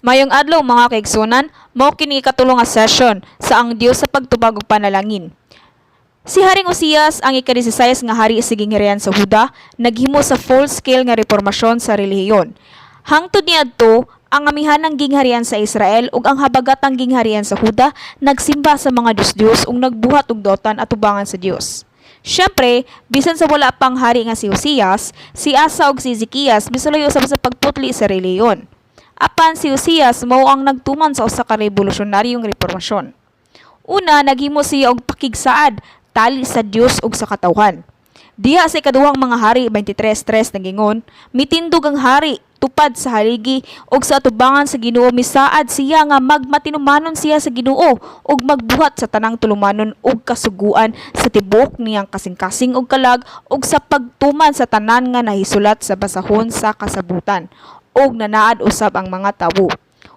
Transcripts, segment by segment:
Mayong adlaw mga kaigsunan, mao kini ikatulong nga session sa ang Dios sa pagtubag ug panalangin. Si Haring Osias ang ika-16 nga hari sa gingharian sa Huda, naghimo sa full-scale nga reformasyon sa relihiyon. Hangtod niadto, ang amihanang gingharian sa Israel ug ang habagatang gingharian sa Huda nagsimba sa mga Dios ug nagbuhat og dotan at tubangan sa Dios. Syempre, bisan sa wala pang hari nga si Osias, si Asa ug si Ezekias misulayo usab sa pagputli sa relihiyon. Apan si Osias mao ang nagtuman sa usa ka revolusyonaryong reformasyon. Una, naghimo siya og pakigsaad tali sa Dios ug sa katawhan. Diha sa ikaduhang mga hari 23:3 nagingon, mitindog ang hari tupad sa haligi ug sa atubangan sa Ginoo misaad siya nga magmatinumanon siya sa Ginoo ug magbuhat sa tanang tulumanon ug kasuguan sa tibuok niyang kasing-kasing ug kalag ug sa pagtuman sa tanan nga nahisulat sa basahon sa kasabutan ug nanaad usab ang mga tawo.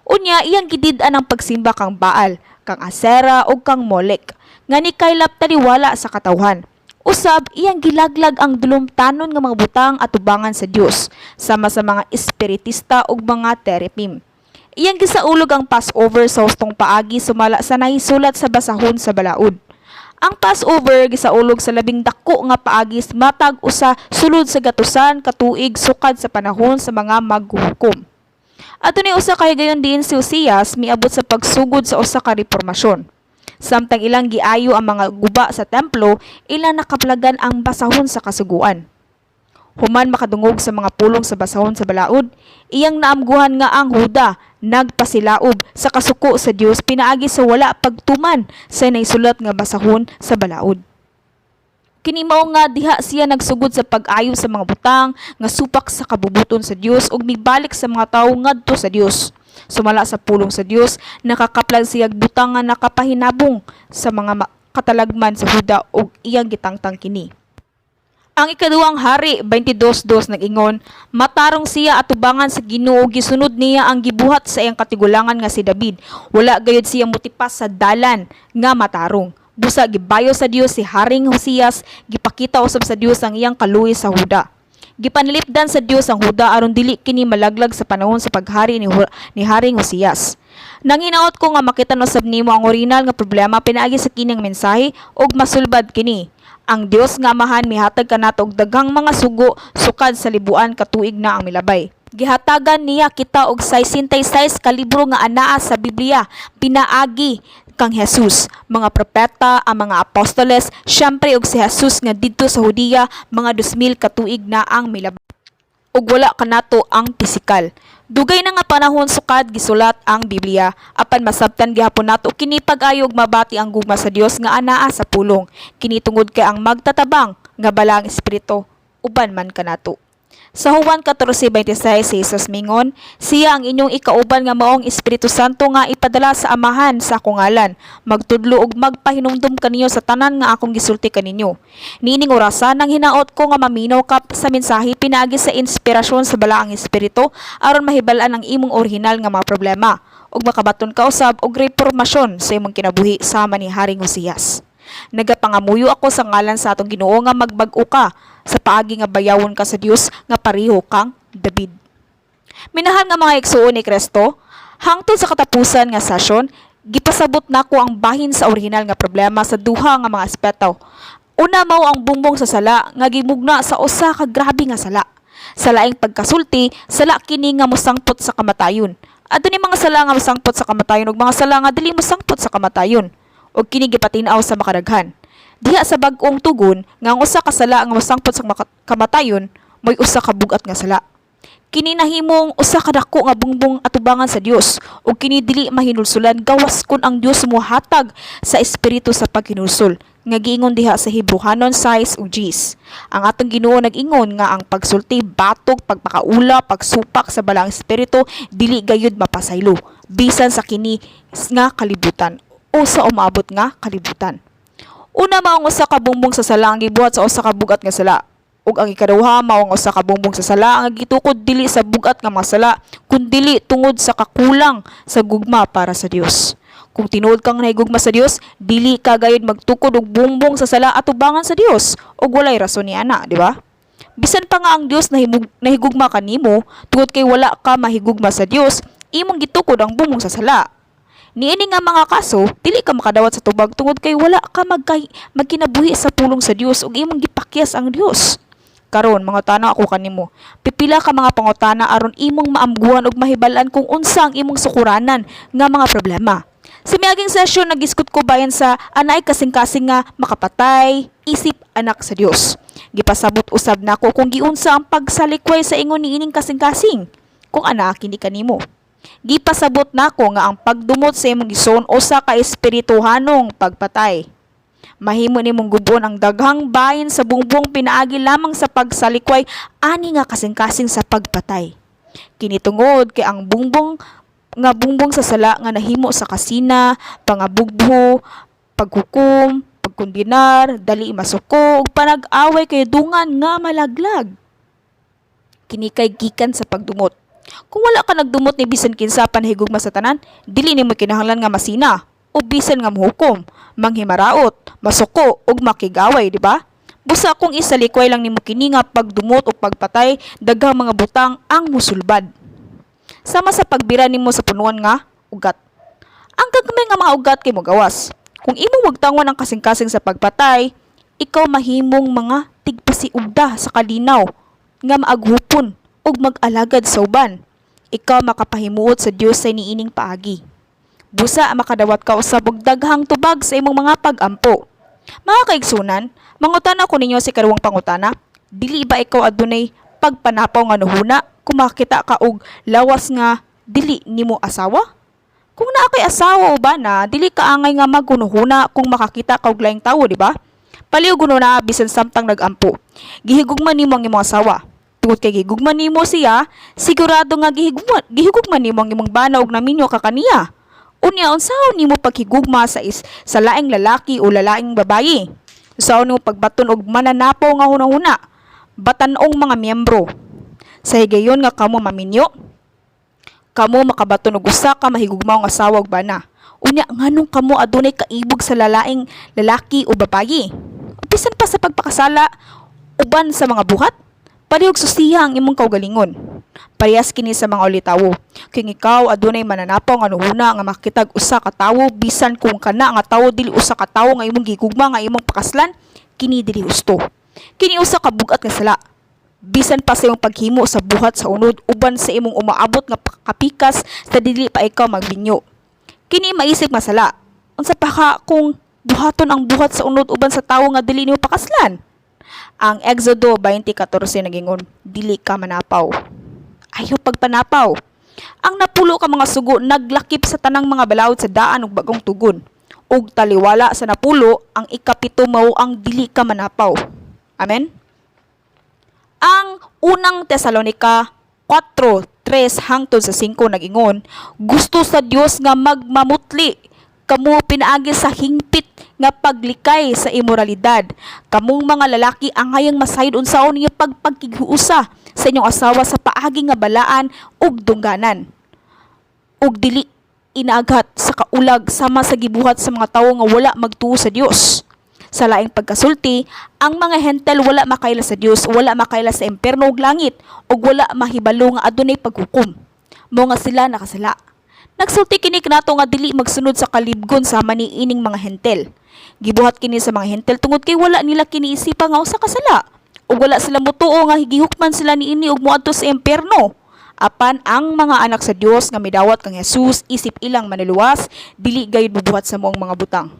Unya iyang gidid-an ang pagsimba kang Baal, kang Asera ug kang Molek nga ni kaylap taliwala sa katawhan. Usab iyang gilaglag ang dulumtanon nga mga butang at tubangan sa Dios sama sa mga espiritista ug mga terapim. Iyang gisaulog ang Passover sa hustong paagi sumala sa nahisulat sa basahon sa balaod. Ang Passover gisaulog sa labing dako nga paagi matag usa sulod sa gatusan katuig sukad sa panahon sa mga maghuhukom. Adto ni usa ka higayon din si Osias miabot sa pagsugod sa usa ka reformasyon. Samtang ilang giayo ang mga guba sa templo, ilang nakaplagan ang basahon sa kasuguan. Human makadungog sa mga pulong sa basahon sa balaod, iyang naamguhan nga ang Huda nagpasilaob sa kasuko sa Dios pinaagi sa wala pagtuman sa naisulat nga basahon sa balaod. Kini mao nga diha siya nagsugod sa pag-ayo sa mga butang nga supak sa kabubuton sa Dios ug mibalik sa mga tawo ngadto sa Dios. Sumala sa pulong sa Dios, nakakaplag siya butang nga nakapahinabong sa mga katalagman sa Huda ug iyang gitangtang kini. Ang ikaduhang hari 22:2 nag-ingon, matarong siya at tubangan sa Ginoo gisunod niya ang gibuhat sa iyang katigulangan nga si David. Wala gayud siya motipas sa dalan nga matarong. Busa gibayo sa Dios si Haring Osias, gipakita usab sa Dios ang iyang kaluoy sa Huda. Gipanilipdan sa Dios ang Huda aron dili kini malaglag sa panahon sa paghari ni Haring Osias. Nanginaot ko nga makita no sab nimo ang original nga problema pinaagi sa kining mensahe ug masulbad kini. Ang Dios nga Amahan mihatag kanato og daghang mga sugo sukad sa libuan ka tuig na ang milabay. Gihatagan niya kita og 66 ka libro nga anaa sa Biblia pinaagi kang Jesus, mga propeta, ang mga apostoles, syempre og si Jesus nga didto sa Hudiya mga 2000 katuig na ang milabay. Ug wala kanato ang pisikal. Dugay na nga panahon sukad gisulat ang Biblia, apan masabtan gihapon nato kini pag-ayog mabati ang gugma sa Dios nga anaa sa pulong. Kini tungod kay ang magtatabang nga balang espiritu uban man kanato. Sa Juan 14:26 si Jesus mingon, siya ang inyong ikauban nga maong Espiritu Santo nga ipadala sa Amahan sa akong ngalan, magtudlo ug magpahinumdum kaninyo sa tanan nga akong gisulti kaninyo. Niining orasan nang hinaot ko nga maminaw ka sa mensahe pinaagi sa inspirasyon sa balaang espiritu aron mahibal-an ang imong orihinal nga mga problema ug makabaton ka usab og reformasyon sa imong kinabuhi sama ni Haring Osias. Nagapangamuyo ako sa ngalan sa atong Ginoo nga magbag-o ka sa paagi nga bayawon ka sa Dios nga pareho kang David. Minahal nga mga igsuon ni Kristo, hangtod sa katapusan nga session, gipasabot nako ang bahin sa orihinal nga problema sa duha nga mga aspeto. Una mao ang bumbong sa sala nga gimugna sa usa ka grabe nga sala. Sa laing pagkasulti, sala kini nga mosangpot sa kamatayon. Adto ni mga sala nga mosangpot sa kamatayon ug mga sala nga dili mosangpot sa kamatayon. Og kini gipatinaw sa makadaghan. Diha sa bag-ong tugon nga ang usa ka sala nga mosangpot sa kamatayon, may usa ka bugat nga sala. Kini nahimong usa ka dako nga bungbong atubangan sa Dios ug kini dili mahinulsulan gawas kun ang Dios mohatag sa espiritu sa paghinulsol nga giingon diha sa Hebrehanon 6 ug 10. Ang atong Ginoo nag-ingon nga ang pagsulti, batok, pagpakaula, pagsupak sa balang espiritu dili gayud mapasaylo bisan sa kini nga kalibutan o sa umaabot nga kalibutan. Una mao ang usa ka bumbong sa sala ang gibuhat sa usa ka bugat nga sala. Ug ang ikaduha mao ang usa ka bumbong sa sala ang gitukod dili sa bugat nga mga sala, kundi tungod sa kakulang sa gugma para sa Dios. Kung tinuod kang nahigugma sa Dios, dili ka gayud magtukod og bumbong sa sala atubangan sa Dios. Ug walay rason ni ana, di ba? Bisan pa nga ang Dios nahigugma kanimo, tungod kay wala ka mahigugma sa Dios, imong gitukod ang bumong sa sala. Niini nga mga kaso, dili ka makadawat sa tubag tungod kay wala ka magkinabuhi sa pulong sa Dios ug imong gipakyas ang Dios. Karon mga tana ako kanimo, pipila ka mga pangutana aron imong maamguhan ug mahibal-an kung unsa ang imong sukuranan nga mga problema. Sa miaging session nagiskot ko bayan sa anay kasing-kasing nga makapatay, isip anak sa Dios. Gipasabot usab nako kung giunsa ang pagsalikway sa ingon niining kasing-kasing kung ana kini kanimo. Gipasabot nako nga ang pagdumot sa imong gison usa ka espirituhanong pagpatay. Mahimo nimong gubon ang daghang bahin sa bungbong pinaagi lamang sa pagsalikway ani nga kasing-kasing sa pagpatay. Kini tungod kay ang bungbong sa sala nga nahimo sa kasina, pangabugbo, paghukom, pagkondenar, dali masuko ug panag-away kay dungan nga malaglag. Kini kay gikan sa pagdumot. Kung wala ka nagdumot ni bisan kinsa panhigugma sa tanan, dili nimo kinahanglan nga masina o bisan nga muhukom, manghimaraot, masuko ug makigaway, di ba? Busa kung isalikway lang nimo kini nga pagdumot o pagpatay, daghang mga butang ang musulbad. Sama sa pagbira nimo sa punuan nga ugat. Ang gagmay nga mga ugat kay mo gawas. Kung imo wagtangon ang kasing-kasing sa pagpatay, ikaw mahimong mga tigpasiugda sa kalinaw nga maaghupon ug mag-alagad sa uban. Ikaw makapahimuot sa Dios sa niining paagi. Busa makadawat ka usab og daghang tubag sa imong mga pag-ampo. Mga kaigsunan, mangutana ko ninyo si kaduwang pangutana, dili ba ikaw adunay pagpanapaw nga nuhuna kung makita ka og lawas nga dili nimo asawa? Kung naa kay asawa o ba na, dili ka angay nga magunuhuna kung makakita ka og laing tawo, di ba? Paliw guno na bisan samtang nagampo. Gihigugman nimo ang imong asawa. Tungod kay gihigugman nimo siya, sigurado nga gihigugman nimo ang imong bana og naminyo ka kaniya. Unya unsaon nimo paghigugma sa laing lalaki o lalaing babayi? Unsaon nimo pagbaton og mananapaw nga hunahuna? Batan-ong mga miyembro. Sa higayon nga kamo maminyo, kamo makabaton og usa ka mahigugmaw nga asawa ug bana. Unya nganong kamo adunay kaibog sa lalaing lalaki o babayi? Bisan pa sa pagpakasala uban sa mga buhat, palihog susiha ang imong kaugalingon. Parehas kini sa mga ulitawo. Kung ikaw adunay mananapaw nga nuhuna nga makitag usa ka tawo bisan kung kana nga tawo dili usa ka tawo nga imong gigugma nga imong pakaslan, kini dili husto. Kini usa ka bugat nga sala. Bisan pa sa imong paghimo sa buhat sa unod uban sa imong umaabot nga kapikas sa dili pa ikaw magbinyo. Kini maisip masala. Unsa pa ka kung buhaton ang buhat sa unod uban sa tawo nga dili nimo pakaslan? Ang Exodo 20:14 nagingon, dili ka manapaw. Ayaw pagpanapaw. Ang napulo ka mga sugo naglakip sa tanang mga balawod sa daan ug bagong tugon. Ug taliwala sa napulo, ang ikapito mao ang dili ka manapaw. Amen? Ang unang Tesalonica 4:3 hangtod sa 5 nagingon, gusto sa Dios nga magmamutli kamo pinaagi sa hingpit nga paglikay sa imoralidad. Kamong mga lalaki angayang masayod unsaon ninyo pagpagkighuusa sa inyong asawa sa paagi nga balaan ug dungganan. Ug dili inaaghat sa kaulag sama sa gibuhat sa mga tawo nga wala magtuo sa Dios. Sa laing pagkasulti, ang mga hentel wala makaila sa Dios, wala makaila sa impierno ug langit, ug wala mahibalo nga adunay paghukom. Mao nga sila nakasala. Nagsulti kini kanato nga dili magsunod sa kalibgon sama ni ining mga hentel. Gibuhat kini sa mga hentel tungod kay wala nila kini isipa nga usa ka sala. Ug wala sila motuo nga higihukman sila niini ug moadto sa impierno. Apan ang mga anak sa Dios nga midawat kang Jesus isip ilang maniluwas, dili gayud bubuhat sa moong mga butang.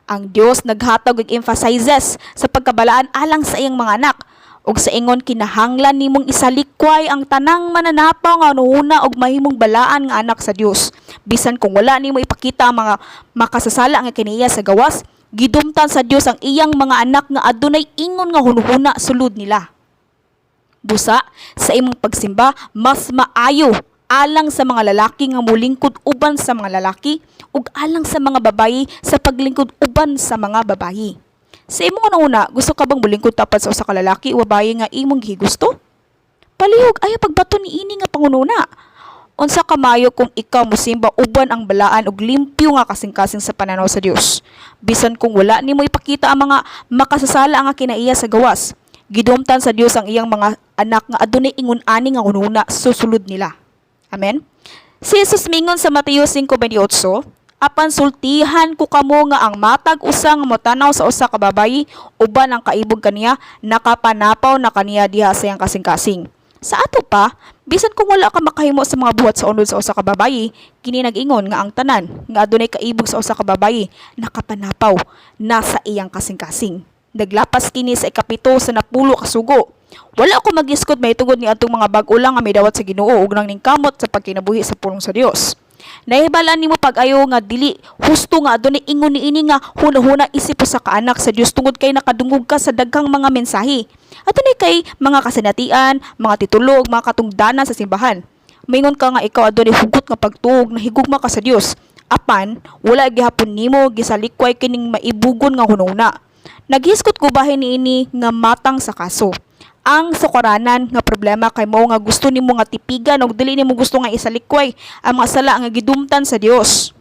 Ang Dios naghatag ug emphasizes sa pagkabalaan alang sa iyang mga anak ug sa ingon kinahanglan nimong isalikway ang tanang mananapaw nga nuhuna og mahimong balaan nga anak sa Dios. Bisan kung wala nimo ipakita ang mga makasasala nga kaniya sa gawas, gidumtan sa Dios ang iyang mga anak nga adunay ingon nga hunhuna sulod nila. Busa sa imong pagsimba mas maayo alang sa mga lalaki nga mulingkod uban sa mga lalaki ug alang sa mga babayi sa paglingkod uban sa mga babayi. Sa imong una, gusto ka bang mulingkod tapat sa usa ka lalaki o babayi nga imong gigusto? Palihog ayaw pagbato ni ini nga pangununa. Unsa ka maayo kung ikaw mosimba uban ang balaan ug limpyo nga kasing-kasing sa pananaw sa Dios. Bisan kung wala nimo ipakita ang mga makasasala nga kinaiya sa gawas, gidumtan sa Dios ang iyang mga anak nga adunay ingon ani nga hunhuna susulod nila. Amen? Si Jesus mingon sa Mateo 5:28, apan sultihan ko kamo nga ang matag usa nga motanaw sa usa ka babayi uban ang kaibog kaniya nakapanapaw na kaniya diha sa iyang kasing-kasing. Sa ato pa, bisan kung wala ka makahimo sa mga buhat sa unod sa usa ka babayi, kini nag-ingon nga ang tanan nga adunay kaibog sa usa ka babayi nakapanapaw na sa iyang kasing-kasing. Naglapas kini sa ikapito sa napulo ka sugo. Wala ko mag-iskot may tungod ni atong mga bag-o lang nga may dawat sa Ginoo ug nang ningkamot sa pagkinabuhi sa pulong sa Dios. Nahibalaan nimo pag-ayo nga dili husto nga adunay ingon niini nga hunahuna isip sa kaanak sa Dios tungod kay nakadungog ka sa daghang mga mensahe. Adunay kay mga kasinatian, mga titulog, mga katungdanan sa simbahan. Maingon ka nga ikaw adunay hugot nga pagtuog na higugma ka sa Dios. Apan wala gihapon nimo gisalikway kining maibugon nga hunahuna. Naghiskot ko bahin niini nga matang sa kaso. Ang sukaranan nga problema kay mao nga gusto nimo nga tipigan ug dili nimo gusto nga isalikway ang mga sala nga gidumtan sa Dios.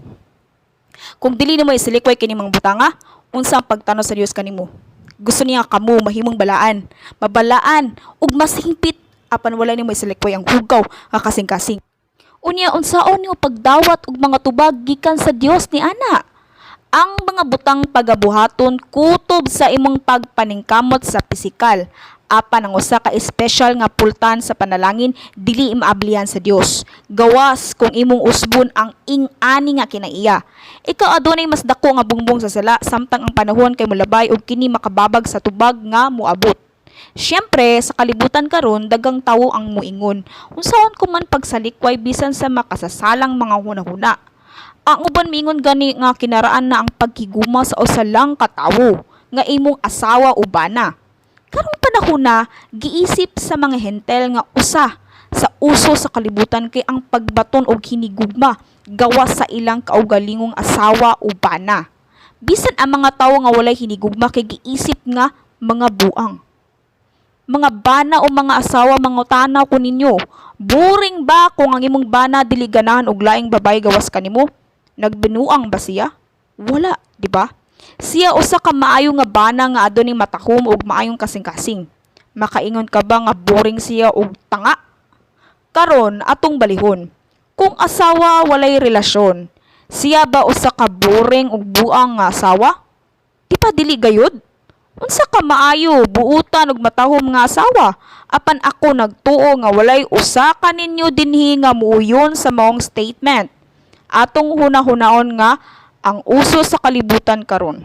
Kung dili nimo isalikway kini mga butanga, unsa ang pagtanaw sa Dios kanimo? Gusto niya kamo mahimong balaan, mabalaan ug mas hingpit apan wala nimo isalikway ang hugaw nga kasing-kasing. Unya unsaon nimo pagdawat og mga tubag gikan sa Dios ni ana? Ang mga butang pagabuhaton kutob sa imong pagpaningkamot sa pisikal. Apan ang usa ka espesyal nga pultan sa panalangin dili maablihan sa Dios. Gawas kung imong usbon ang ing-ani nga kinaiya. Ikaw adunay mas dako nga bungbong sa sala samtang ang panahon kay molabay ug kini makababag sa tubag nga moabot. Siyempre, sa kalibutan karon dagang tawo ang muingon. Unsaon ko man pagsalikway bisan sa makasasalang mga hunahuna. Ang uban mingon gani nga kinaraan na ang paghiguma sa usa lang ka tawo nga imong asawa o bana. Karong panahon na giisip sa mga hentel nga usa sa uso sa kalibutan kay ang pagbaton og hinigugma gawas sa ilang kaugalingong asawa o bana. Bisan ang mga tawo nga walay hinigugma kay giisip nga mga buang. Mga bana o mga asawa mangutana ko ninyo, boring ba kung ang imong bana dili ganahan og laing babay gawas kanimo? Nagbinuang ba siya? Wala, di ba? Siya usa ka maayo nga bana nga adunay matahom og maayong kasing-kasing. Makaingon ka ba nga boring siya og tanga? Karon atong balihon. Kung asawa walay relasyon, siya ba usa ka boring og buang nga asawa? Di pa dili gayud? Unsa ka maayo, buutan og matahom nga asawa? Apan ako nagtuo nga walay usa ka ninyo dinhi nga muuyon sa maong statement. Atong hunahunaon nga ang uso sa kalibutan karon.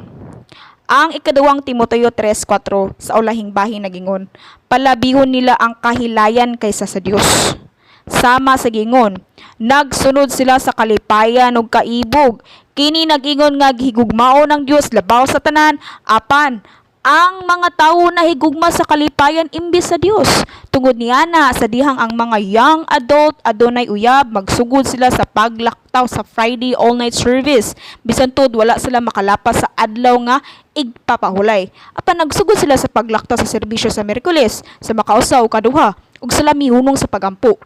Ang ikadawang Timoteo 3:4 sa ulahing bahin nagingon, palabihon nila ang kahilayan kaysa sa Dios. Sama sa gingon, nagsunod sila sa kalipayan ug kaibog. Kini nagingon nga gihigugmao ng Dios labaw sa tanan, apan ang mga tawo na higugma sa kalipayan imbis sa Dios. Tungod niana sa dihang ang mga young adult adunay uyab magsugod sila sa paglaktaw sa Friday all-night service. Bisantud wala sila makalapas sa adlaw nga igpapahulay. Apan nagsugod sila sa paglaktaw sa serbisyo sa Miyerkules, sa makausaw kaduha ug sila mihunong sa pagampo.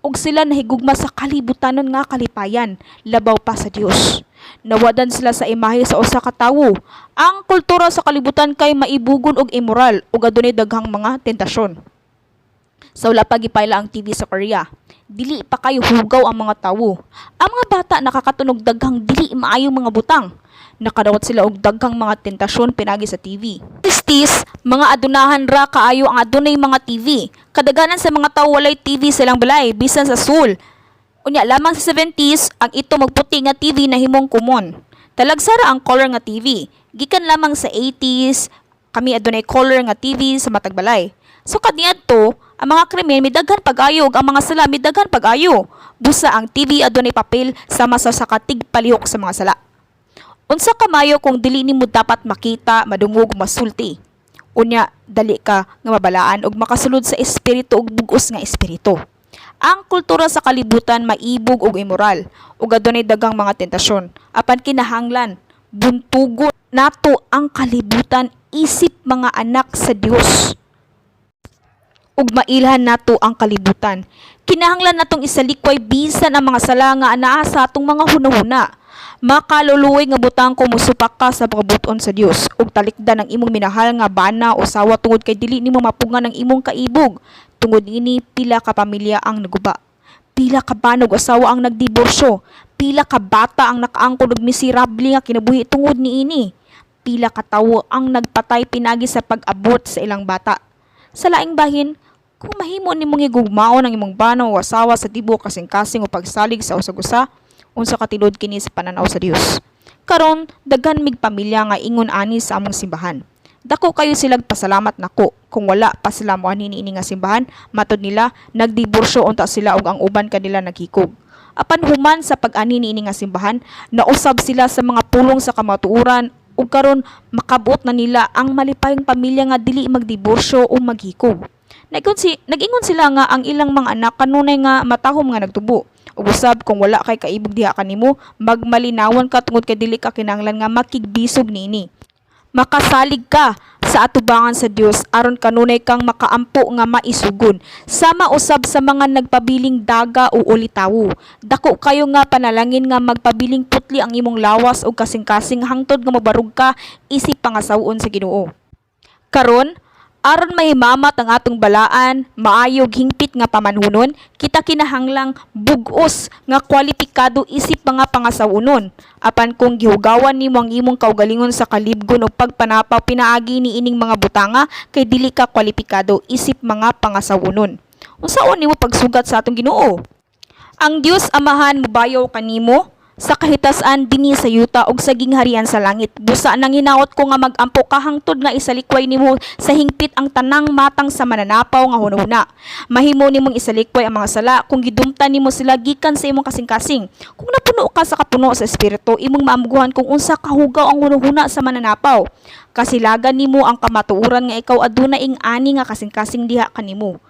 Ug sila nahigugma sa kalibutanon nga kalipayan labaw pa sa Dios. Nawadan sila sa imahe sa usa ka tawo. Ang kultura sa kalibutan kay maibugon og immoral ug adunay daghang mga tentasyon. Sa wala pa gipayla ang TV sa Korea, dili pa kayo hugaw ang mga tawo. Ang mga bata nakakatunog daghang dili maayong mga butang. Nakadawat sila og daghang mga tentasyon pinagi sa TV. Istis, mga adunahan ra kaayo ang adunay mga TV. Kadaghanan sa mga tawo walay TV silang balay bisan sa sul. Unya lamang sa 70s ang ito magputi nga TV na himong kumon. Talagsara ang color nga TV. Gikan lamang sa 80s kami adunay color nga TV sa matag balay. So kaniadto ang mga krimen midaghan pag-ayo ug ang mga sala midaghan pag-ayo. Busa ang TV adunay papel sama sa katig palihok sa mga sala. Unsa kamayo kung dili nimo dapat makita, madungog, masulti. Unya dali ka nga mabalaan ug makasulod sa espiritu ug bug-os nga espiritu. Ang kultura sa kalibutan maibog ug immoral ug adunay daghang mga tentasyon. Apan kinahanglan buntugon nato ang kalibutan isip mga anak sa Dios. Ug mailhan nato ang kalibutan. Kinahanglan natong isalikway bisan ang mga sala nga anaa sa atong mga hunahuna. Makaluluoy nga butang ko musupak ka sa pagbuton sa Dios ug talikdan ang imong minahal nga bana o sawa tungod kay dili nimo mapungan ang imong kaibog. Tungod ini pila ka pamilya ang naguba. Pila ka banog asawa ang nagdiborsyo. Pila ka bata ang nakaangkon og miserable nga kinabuhi tungod niini. Pila ka tawo ang nagpatay pinagi sa pag-abot sa ilang bata. Sa laing bahin, kung mahimo nimong higugmaon ang imong banaw o asawa sa tibuok kasing-kasing o pagsalig sa usag-usa, unsa ka tinud kini sa pananaw sa Dios. Karon daghan mig pamilya nga ingon ani sa among simbahan. Dako kayo silag pasalamat nako kung wala pa sila moanhi niini nga simbahan, matud nila nagdiborsyo unta sila ug ang uban kanila naghikog. Apan human sa pag-ani niini nga simbahan, nausab sila sa mga pulong sa kamatuoran ug karon makabot na nila ang malipayong pamilya nga dili magdiborsyo o maghikog. Nag-ingon sila nga ang ilang mga anak kanunay nga matahom nga nagtubo. Ug usab kung wala kay kaibog diha kanimo, magmalinawan ka tungod kay dili ka kinahanglan nga makigbisog niini. Makasalig ka sa atubangan sa Dios aron kanunay kang makaampo nga maisugon. Sama usab sa mga nagpabiling daga o ulitawo. Dako kayo nga panalangin nga magpabiling putli ang imong lawas o kasing-kasing hangtod nga mabarug ka isip pangasawon sa Ginoo. Karon, aron mahimamat ang atong balaan, maayog hingpit nga pamanhunon, kita kinahanglang bug-os nga kwalipikado isip mga pangasawunon. Apan kung gihugawan nimo ang imong kaugalingon sa kalibgon o pagpanapaw pinaagi ni ining mga butanga, kay dili ka kwalipikado isip mga pangasawunon. Unsaon nimo pagsugat sa atong Ginoo? Ang Dios Amahan mobayaw kanimo sa kahitasan dinhi sa yuta ug sa gingharian sa langit. Busa nang hinaot ko nga magampo ka hangtod nga isalikway nimo sa hingpit ang tanang matang sa mananapaw nga hunahuna. Mahimo nimong isalikway ang mga sala kung gidumtan nimo sila gikan sa imong kasing-kasing. Kung napuno ka sa kapuno sa espiritu, imong maamguhan kung unsa kahugaw ang hunahuna sa mananapaw. Kasilagan nimo ang kamatuoran nga ikaw aduna ing ani nga kasing-kasing diha kanimo.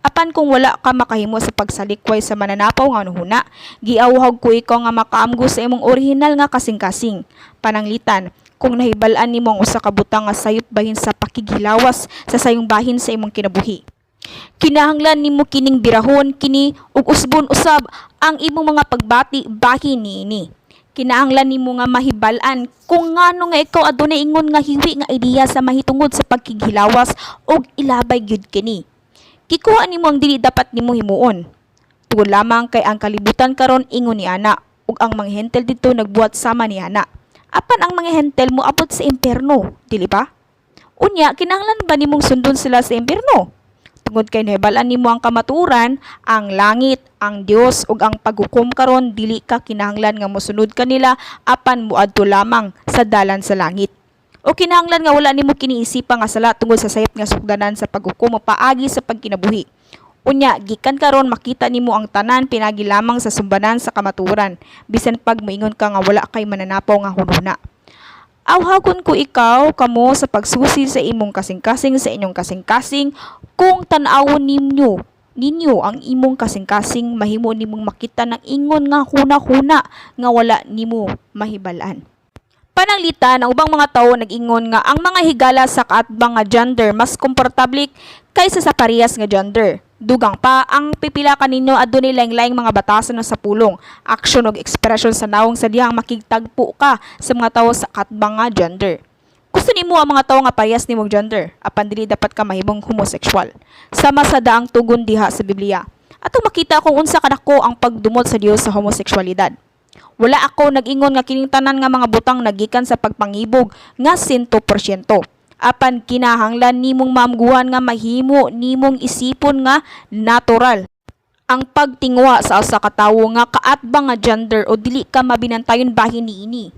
Apan kung wala ka makahimo sa pagsalikway sa mananapaw nga hunahuna, giawhag ko ikaw nga makaamgo sa imong orihinal nga kasing-kasing. Pananglitan, kung nahibal-an nimo ang usa ka butang nga sayop bahin sa pakighilawas sa sayong bahin sa imong kinabuhi. Kinahanglan nimo kining birahon kini ug usbon usab ang imong mga pagbati bahin niini. Kinahanglan nimo nga mahibal-an kung ngano nga ikaw adunay ingon nga hiwi nga ideya sa mahitungod sa pagkighilawas ug ilabay gyud kini. Kikuha nimo ang dili dapat nimo himuon. Tungod lamang kay ang kalibutan karon ingon ni ana ug ang mga hentel dito nagbuhat sama ni ana. Apan ang mga hentel mo abot sa impierno, dili ba? Unya kinahanglan ba nimong sundon sila sa impierno? Tungod kay nahibalan nimo ang kamatuoran, ang langit, ang Dios ug ang paghukom karon dili ka kinahanglan nga mosunod kanila apan muadto lamang sa dalan sa langit. O kinahanglan nga wala nimo kiniisipa nga sala tungod sa sayop nga sugdanan sa paghukom o paagi sa pagkinabuhi. Unya gikan karon makita nimo ang tanan pinagi lamang sa sumbanan sa kamatuoran bisan pag moingon ka nga wala kay mananapaw nga hunhuna. Awhagon ko ikaw kamo sa pagsusi sa imong kasing-kasing sa inyong kasing-kasing kung tan-awon ninyo ang imong kasing-kasing mahimo nimong makita ng ingon nga huna-huna nga wala nimo mahibalaan. Pananglitan, ang ubang mga tawo nag-ingon nga ang mga higala sa kaatbang nga gender mas komportable kaysa sa parehas nga gender. Dugang pa, ang pipila kaninyo adunay laing-laing mga batasan sa pulong, aksyon ug ekspresyon sa nawong sa dihang makigtagpo ka sa mga tawo sa kaatbang nga gender. Gusto nimo ang mga tawo nga parehas nimong gender, apan dili dapat ka mahimong homosexual. Sama sa daang tugon diha sa Biblia. Atong makita kung unsa kadako ang pagdumot sa Dios sa homosexualidad. Wala ako nag-ingon nga kining tanan nga mga butang nagikan sa pagpangibog nga 100%. Apan kinahanglan nimong maamguhan nga mahimo nimong isipon nga natural ang pagtingwa sa usa ka tawo nga kaatbang nga gender o dili ka mabinantayon bahin niini.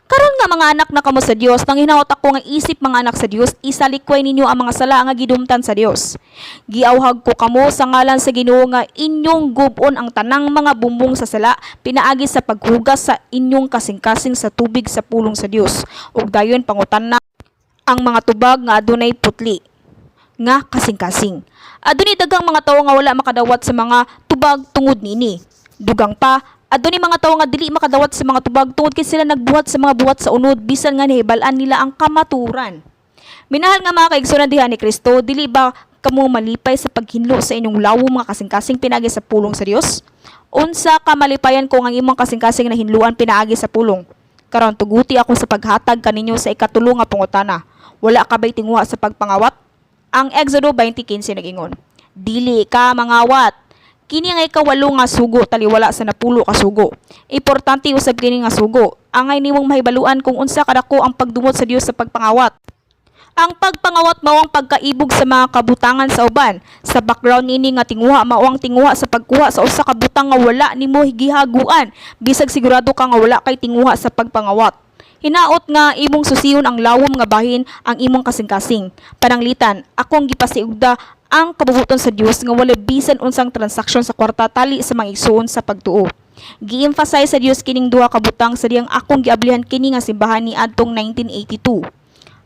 Karon nga mga anak na kamo sa Dios, nang hinaot ako nga isip mga anak sa Dios, isalikway ninyo ang mga sala nga gidumtan sa Dios. Giawhag ko kamo sa ngalan sa Ginoo nga inyong gubon ang tanang mga bumbong sa sala pinaagi sa paghugas sa inyong kasing-kasing sa tubig sa pulong sa Dios. Ug dayon pangutan na ang mga tubag nga adunay putli nga kasing-kasing. Adunay dagang mga tawo nga wala makadawat sa mga tubag tungod nini. Dugang pa, adunay mga tawo nga dili makadawat sa mga tubag tungod kay sila nagbuhat sa mga buhat sa unod bisan nga nahibalan nila ang kamaturan. Minahal nga mga kaigsunan diha ni Kristo, dili ba kamo malipay sa paghinlo sa inyong lawo mga kasing-kasing pinaagi sa pulong sa Dios? Unsa ka malipayan kung ang imong kasing-kasing na hinluan pinaagi sa pulong? Karon tuguti ako sa paghatag kaninyo sa ikatulo nga pangutana. Wala ka ba'y tingwa sa pagpangawat? Ang Exodo 20:15 nag-ingon, dili ka mangawat, Kini nga ikawalo nga sugo taliwala sa napulo ka sugo. Importante usab kini nga sugo. Angay nimong mahibaluan kung unsa kadako ang pagdumot sa Dios sa pagpangawat. Ang pagpangawat mao ang pagkaibog sa mga kabutangan sa uban. Sa background nini nga tinguha mao ang tinguha sa pagkuha sa usa ka butang nga wala nimo gihaguan bisag sigurado ka nga wala kay tinguha sa pagpangawat. Hinaot nga imong susihon ang lawom nga bahin ang imong kasing-kasing. Pananglitan, akong gipasiugda ang kabubuton sa Dios nga wala bisan unsang transaksyon sa kwarta tali sa mga igsoon sa pagtuo. Gi-emphasize sa Dios kining duha ka butang sa diyang akong giablihan kini nga simbahan ni adtong 1982.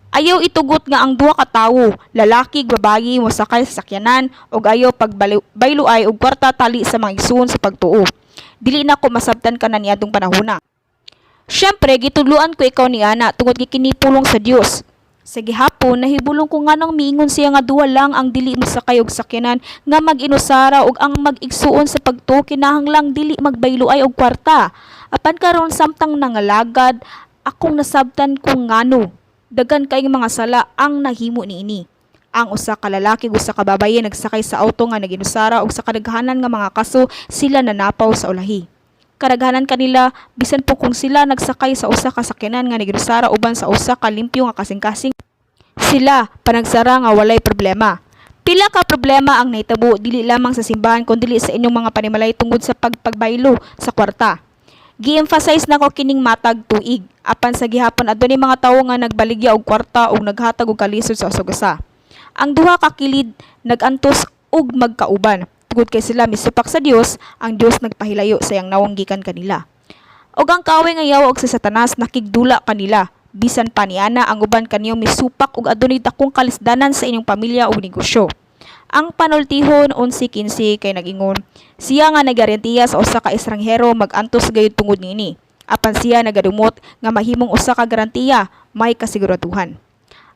Ayaw itugot nga ang duha ka tawo, lalaki babayi mosakay sa sakyanan ug ayaw pagbayloay og kwarta tali sa mga igsoon sa pagtuo. Dili na ko masabtan ka na niadtong panahona. Syempre gitudloan ko ikaw ni ana tungod kay kini pulong sa Dios. Sa gihapon nahibulong ko nganong miingon siya nga duha lang ang dili mosakay og sakyanan nga mag-inusara ug ang mag-igsuon sa pagtuo kinahanglang dili magbayloay og kwarta. Apan karon samtang nangalagad akong nasabtan kung ngano. Dagan kay mga sala ang nahimo niini. Ang usa ka lalaki ug usa ka babaye nagsakay sa auto nga naginusara ug sa kadaghanan nga mga kaso sila nanapaw sa ulahi. Kadaghanan kanila bisan po kung sila nagsakay sa usa ka sakyanan nga naginusara uban sa usa ka limpyo nga kasing-kasing sila panagsara nga walay problema. Pila ka problema ang nahitabo dili lamang sa simbahan kundi dili sa inyong mga panimalay tungod sa pagbaylo sa kwarta. Gi-emphasize na ko kining matag tuig. Apan sa gihapon adunay mga tawo nga nagbaligya og kwarta ug naghatag og kalisod sa usag-usa. Ang duha ka kilid nagantos ug magkauban. Tungod kay sila misupak sa Dios, ang Dios nagpahilayo sa iyang nawong gikan kanila. Og ang kaaway nga yawa og sa Satanas nakigdula kanila. Bisan pa niana ang uban kaniyo misupak ug adunay dakong kalisdanan sa inyong pamilya ug negosyo. Ang panultihon 11:15 kay nagingon, siya nga nagarantiya sa usa ka estranghero mag-antos gayud tungod niini. Apan siya nagadumot nga mahimong usa ka garantiya, may kasiguraduhan.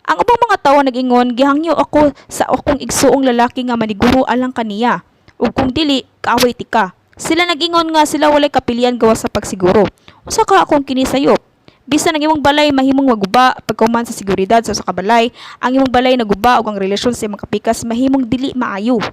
Ang ubang mga tawo nagingon, gihangyo ako sa akong igsuong lalaki nga maniguro alang kaniya. Ug kung dili, kaaway tika. Sila nagingon nga sila walay kapilian gawa sa pagsiguro. Usa ka akong kini sayop. Bisan ang imong balay mahimong maguba pagkahuman sa seguridad sa usa ka balay, ang imong balay naguba ug ang relasyon sa imong kapikas mahimong dili maayo.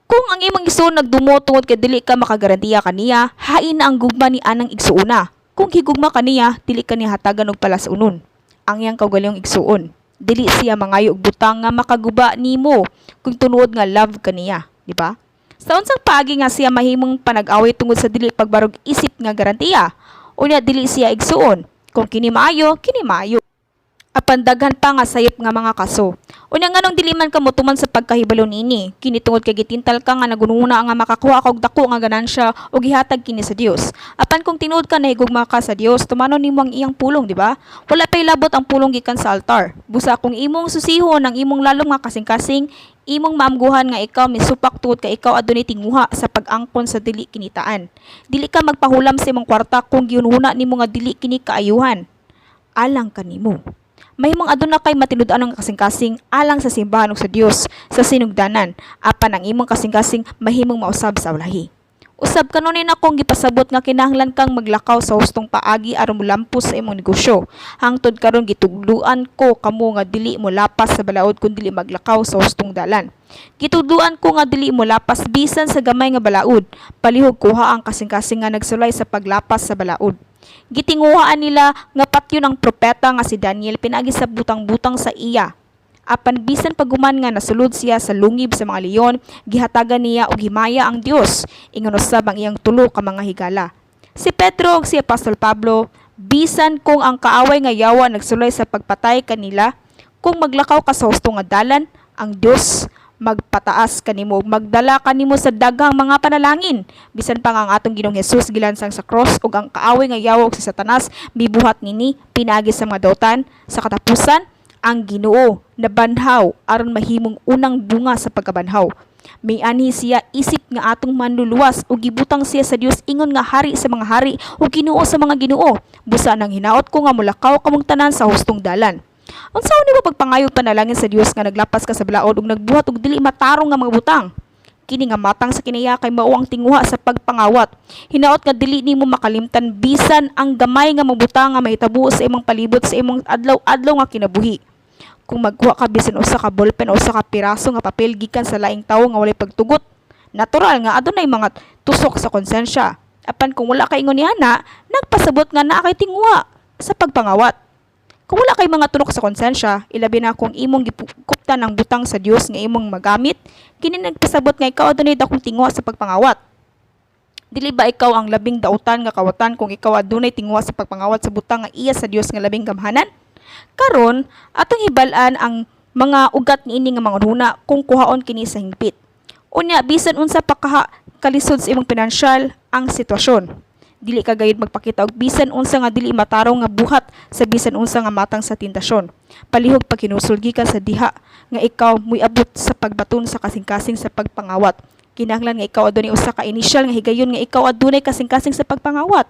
Kung ang imong igsoon nagdumo tungod kay dili ka makagarantiya kaniya, hain na ang gugma ni anang igsuona. Kung higugma kaniya, dili kaniya hatagan og palasunon. Ang iyang kaugalingong igsuon, dili siya mangayo og butang nga makaguba nimo kung tunuod nga love kaniya, di ba? Sa unsang paagi nga siya mahimong panag-away tungod sa dili pagbarog isip nga garantiya. Unya dili siya igsuon. Kung kini maayo, kini maayo. Apan daghan pa nga sayop nga mga kaso. Unya nganong dili man ka motuman sa pagkahibalo nini, kini tungod kay gitintal ka nga nagununa nga makakuha ka og dako nga ganansya o gihatag kini sa Dios. Apan kung tinuod ka nahigugma ka sa Dios, tumanon nimo ang iyang pulong, di ba? Wala pay labot ang pulong gikan sa altar. Busa kung imong susihon ang imong lalong nga kasing-kasing, imong maamguhan nga ikaw misupak tuod kay ikaw adunay tinguha sa pag-angkon sa dili kinitaan. Dili ka magpahulam sa imong kwarta kung giunhuna nimo nga dili kini kaayuhan. Alang kanimo. Mahimong aduna kay matinud-an ang kasing-kasing alang sa simbahan ug sa Dios sa sinugdanan. Apan ang imong kasing-kasing mahimong mausab sa ulahi. Usab kanunin akong gipasabot nga kinahanglan kang maglakaw sa hustong paagi aron molampos sa imong negosyo. Hangtod karon gitugluan ko kamo nga dili mo lapas sa balaod kun dili maglakaw sa hustong dalan. Gitugluan ko nga dili mo lapas bisan sa gamay nga balaod. Palihog kuha ang kasing-kasing nga nagsulay sa paglapas sa balaod. Gitinguhaan nila nga patyon ang propeta nga si Daniel pinagi sa butang-butang sa iya. Apan bisan paguman nga nasulod siya sa lungib sa mga leon, gihatagan niya og himaya ang Dios, ingon usab ang iyang tulo ka mga higala. Si Pedro ug si Apostol Pablo, bisan kung ang kaaway nga yawa nagsulay sa pagpatay kanila, kung maglakaw ka sa husto nga dalan, ang Dios magpataas kanimo, magdala kanimo sa daghang mga panalangin. Bisan pa nga ang atong Ginoong Hesus gilansang sa cross ug ang kaaway nga yawa ug si Satanas mibuhat nini pinagi sa mga dautan sa katapusan. Ang Ginoo nabanhaw aron mahimong unang bunga sa pagkabanhaw. May anhi siya isip nga atong manluluwas ug gibutang siya sa Dios ingon nga hari sa mga hari ug Ginoo sa mga Ginoo. Busa nang hinaot ko nga mulakaw kamong tanan sa hustong dalan. Unsaon nimo pagpangayog panalangin sa Dios nga naglapas ka sa balaod ug nagbuhat og dili matarong nga mga butang? Kini nga matang sa kinaya kay mao ang tinguha sa pagpangawat. Hinaot nga dili nimo makalimtan bisan ang gamay nga mga butang nga mahitabo sa imong palibot sa imong adlaw-adlaw nga kinabuhi. Kung magkuha ka bisan usa ka ballpen o usa ka piraso nga papel gikan sa laing tawo nga walay pagtugot, natural nga adunay mga tusok sa konsensya. Apan kung wala kay ingon niana, nagpasabot nga naa kay tingwa sa pagpangawat. Kung wala kay mga tunok sa konsensya, ilabi na kung imong gipukuptan ang butang sa Dios nga imong magamit, kini nagpasabot nga ikaw adunay dakong tingwa sa pagpangawat. Dili ba ikaw ang labing dautan nga kawatan kung ikaw adunay tingwa sa pagpangawat sa butang nga iya sa Dios nga labing gamhanan? Karon, atong hibalan ang mga ugat niini nga mga huna kung kuhaon kini sa hingpit. Unya, bisan unsa pa kalisod sa imong pinansyal ang sitwasyon. Dili ka gayud magpakita og bisan unsa nga dili matarong nga buhat sa bisan unsa nga matang sa tentasyon. Palihog pa kinusulgi ka sa diha nga ikaw moy-abot sa pagbaton sa kasing-kasing sa pagpangawat. Kinahanglan nga ikaw adunay usa ka inisyal nga higayon nga ikaw adunay kasing-kasing sa pagpangawat.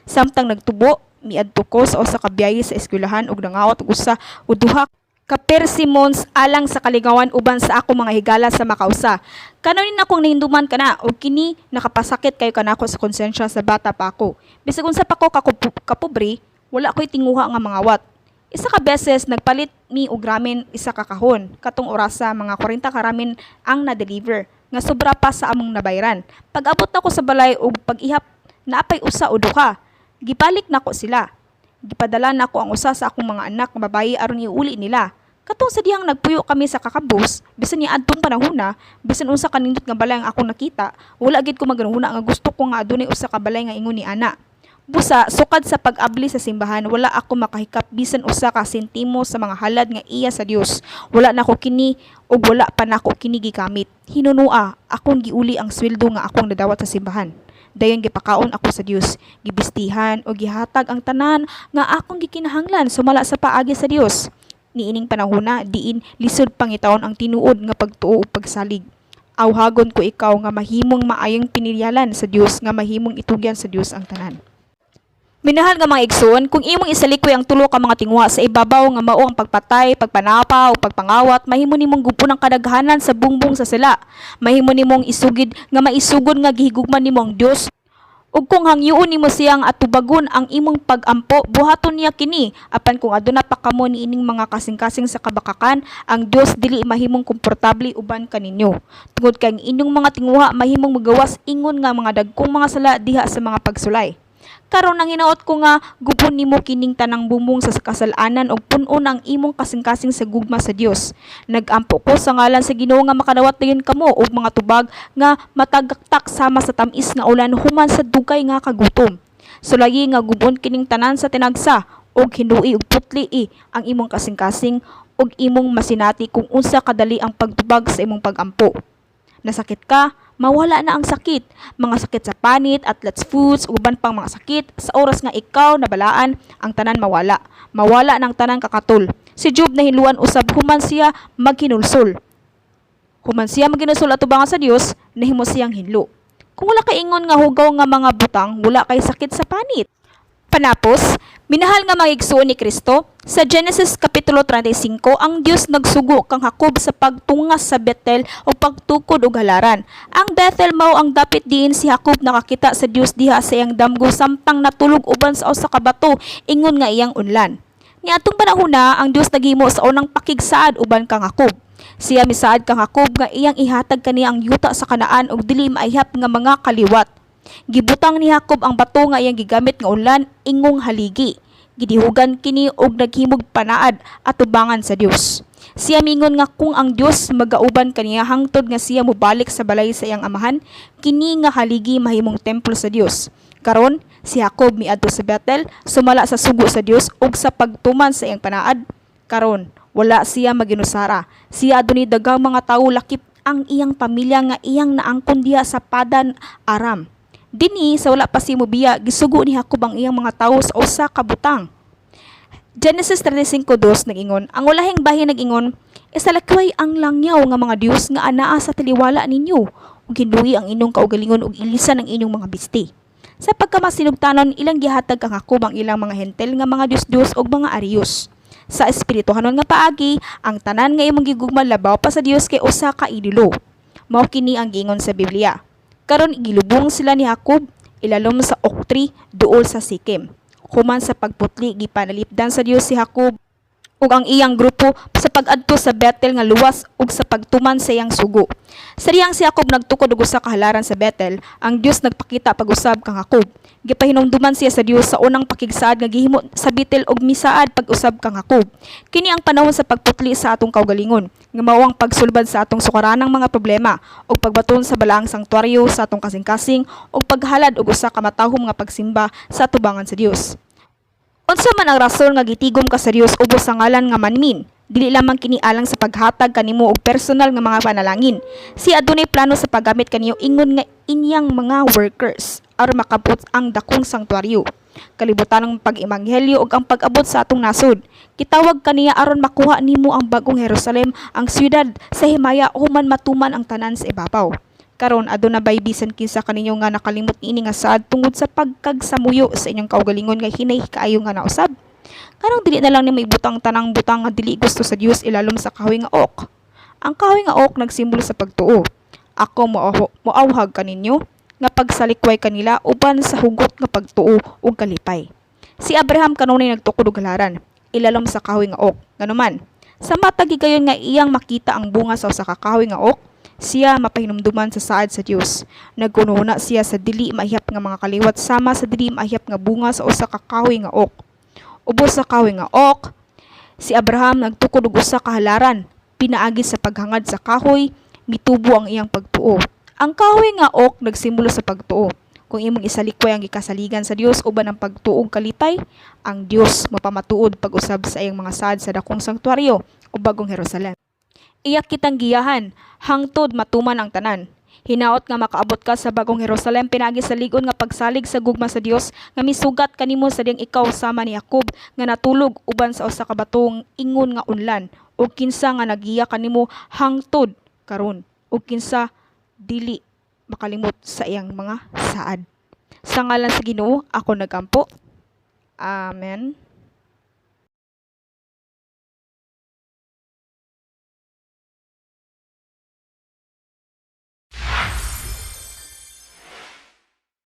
Samtang nagtubo, miadto ko sa usa ka biyahe sa eskwelahan ug nangawat og usa o duha ka persimmons alang sa kaligawan uban sa ako mga higala sa makausa. Kanunin akong nahinduman kana og kini nakapasakit kayo kanako sa konsensya sa bata pa ako. Bisag unsa pa ko kapobre, wala ko'y tinguha nga mangawat. Isa ka beses nagpalit mi og ramen isa ka kahon. Katong orasa mga 40 ka ramen ang na-deliver nga sobra pa sa among nabayran. Pag-abot nako sa balay og pag-ihap naapay usa o duha. Gibalik nako sila. Gipadala nako ang usa sa akong mga anak nga babayi aron iuli nila. Katong sa dihang nagpuyo kami sa kakabus, bisan ni adtong panahona, bisan unsa kanindot nga balay ang akong nakita, wala gid ko maganhuna nga gusto ko nga adunay usa ka balay nga ingon ni ana. Busa, sukad sa pag-abli sa simbahan, wala ako makahikap bisan usa ka sentimo sa mga halad nga iya sa Dios. Wala nako kini ug wala pa nako kini gigamit. Hinunua, akong giuli ang sweldo nga akong nadawat sa simbahan. Dayon gipakaon ako sa Dios, gibistihan o gihatag ang tanan nga akong gikinahanglan sumala sa paagi sa Dios. Niining panahona diin lisod pangitaon ang tinuod nga pagtuo ug pagsalig. Awhagon ko ikaw nga mahimong maayong pinilyalan sa Dios nga mahimong itugyan sa Dios ang tanan. Minahal nga mga igsoon, kung imong isalikoy ang tulo ka mga tingwa sa ibabaw nga mao ang pagpatay, pagpanapa o pagpangawat, mahimo nimong gupon ang kadaghanan sa bungbong sa sila. Mahimo nimong isugid nga maisugod nga gihigugman nimo ang Dios. Ug kung hangyoon nimo siyang atubagon ang imong pag-ampo, buhaton niya kini. Apan kung aduna pa kamo niining mga kasing-kasing sa kabakakan, ang Dios dili mahimong komportable uban kaninyo. Tungod kay inyong mga tingwa mahimong magawas ingon nga mga dagkong mga sala diha sa mga pagsulay. Karon nang hinaot ko nga gupon nimo kining tanang bumbong sa kasalanan ug pun-on ang imong kasing-kasing sa gugma sa Dios. Nagampo ko sa ngalan sa Ginoo nga makadawat dayon kamo og mga tubag nga matagaktak sama sa tamis nga ulan human sa dugay nga kagutom. Sulayi nga gubon kining tanan sa tinagsa og hinui ug putli ang imong kasing-kasing ug imong masinati kung unsa kadali ang pagtubag sa imong pagampo. Nasakit ka, mawala na ang sakit. Mga sakit sa panit, athlete's foods, uban pang mga sakit, sa oras nga ikaw nabalaan, ang tanan mawala. Mawala ng tanan kakatol. Si Job na hiluan usab human siya maghinulsol. Human siya maghinulsol atubangan sa Dios, nahimo siyang hinlo. Kung wala kay ingon nga hugaw nga mga butang, wala kay sakit sa panit. Panapos, minahal nga mga igsoon ni Kristo, sa Genesis Kapitulo 35, ang Dios nagsugo kang Jacob sa pagtungas sa Bethel o pagtukod og halaran. Ang Bethel mao ang dapit diin si Jacob nakakita sa Dios diha sa iyang damgo samtang natulog uban sa usa ka bato ingon nga iyang unlan. Niadtong panahona, ang Dios naghimo sa unang pakigsaad uban kang Jacob. Siya misaad kang Jacob nga iyang ihatag kaniya ang yuta sa Kanaan og dili maihap nga mga kaliwat. Gibutang ni Jacob ang bato nga iyang gigamit nga unlan ingong haligi. Gidihugan kini og naghimog panaad atubangan sa Dios. Siya mingon nga kung ang Dios magauban kaniya hangtod nga siya mobalik sa balay sa iyang amahan, kini nga haligi mahimong templo sa Dios. Karon si Jacob miadto sa Bethel, sumala sa sugo sa Dios ug sa pagtuman sa iyang panaad. Karon wala siya maginusara. Siya adunay daghang mga tawo lakip ang iyang pamilya nga iyang naangkon diha sa Padan Aram. Dini sa wala pa si Mobiya, gisugo ni Jacob ang iyang mga tawo sa usa ka butang. Genesis 35:2 nag-ingon, ang ulahing bahin nag-ingon, isalakway ang langyaw nga mga Dios nga anaa sa tiliwala ninyo, ug hinluyi ang inyong kaugalingon ug ilisan ang inyong mga bisti. Sa pagkamasinugtanon, ilang gihatag ang Jacob ang ilang mga hentel nga mga Dios-Dios ug mga Arios. Sa espirituhanon nga paagi, ang tanan nga imong gigugma labaw pa sa Dios kay usa ka idolo. Mao kini ang giingon sa Biblia. Karon igilubong sila ni Jacob ilalom sa oak tree duol sa Sikem. Human sa pagputli gipanalipdan sa Dios si Jacob ug ang iyang grupo sa pag-adto sa Bethel nga luwas ug sa pagtuman sa iyang sugo. Sa diyang si Jacob nagtukod og usa ka halaran sa Bethel, ang Dios nagpakita pag-usab kang Jacob. Gipahinumduman siya sa Dios sa unang pakigsaad nga gihimo sa Bethel ug misaad pag-usab kang Jacob. Kini ang panahon sa pagputli sa atong kaugalingon, nga mao ang pagsulbad sa atong sukaranang mga problema ug pagbaton sa balaang sangtuaryo sa atong kasing-kasing ug paghalad og usa ka matahom nga pagsimba sa atubangan sa Dios. Unsa man ang rason nga gitigom ka sa Dios ubos sa ngalan nga manmin? Dili lamang kini alang sa paghatag kanimo og personal nga mga panalangin. Si adunay plano sa paggamit kaniyo ingon nga inyang mga workers aron makabot ang dakong sangtuaryo. Kalibutan ang pag-emanghelyo ug ang pag-abot sa atong nasod. Gitawag kaniya aron makuha nimo ang bagong Jerusalem, ang siyudad sa himaya human matuman ang tanan sa ibabaw. Karon aduna bay bisan kinsa kaninyo nga nakalimot ini nga saad tungod sa pagkagsamuyo sa inyong kaugalingon nga hinay kaayo nga nausab. Karong dili na lang nimo ibutang tanang butang nga dili gusto sa Dios ilalom sa kahoy nga ok. Ang kahoy nga ok nagsimbolo sa pagtuo. Ako moawhag kaninyo nga pagsalikway kanila uban sa hugot nga pagtuo ug kalipay. Si Abraham kanunay nagtukod og halaran, ilalom sa kahoy nga ok. Nganuman, sa mata gigayon nga iyang makita ang bunga sa usa ka kahoy nga ok, siya mapahinumduman sa saad sa Dios. Nagkununa siya sa dili maihap nga mga kaliwat sama sa dili maihap nga bunga sa usa ka kahoy nga ok. Ubos sa kahoy nga ok, si Abraham nagtukod og usa ka halaran, pinaagi sa paghangad sa kahoy, mitubo ang iyang pagtuo. Ang kahoy nga ok nagsimbolo sa pagtuo. Kung imong isalikway ang gikasaligan sa Dios uban ang pagtuo ug kalipay, ang Dios mapamatuod pag-usab sa iyang mga saad sa dakong sangtuaryo o bagong Jerusalem. Iyak kitang giyahan, hangtod matuman ang tanan. Hinaot nga makaabot ka sa bagong Jerusalem pinagi sa ligon nga pagsalig sa gugma sa Dios nga misugat kanimo sa diyang ikaw sama ni Jacob nga natulog uban sa usa ka batong ingon nga unlan ug kinsa nga nagiya kanimo hangtod karon ug kinsa dili makalimot sa iyang mga saad. Sa ngalan sa Ginoo ako nagampo. Amen.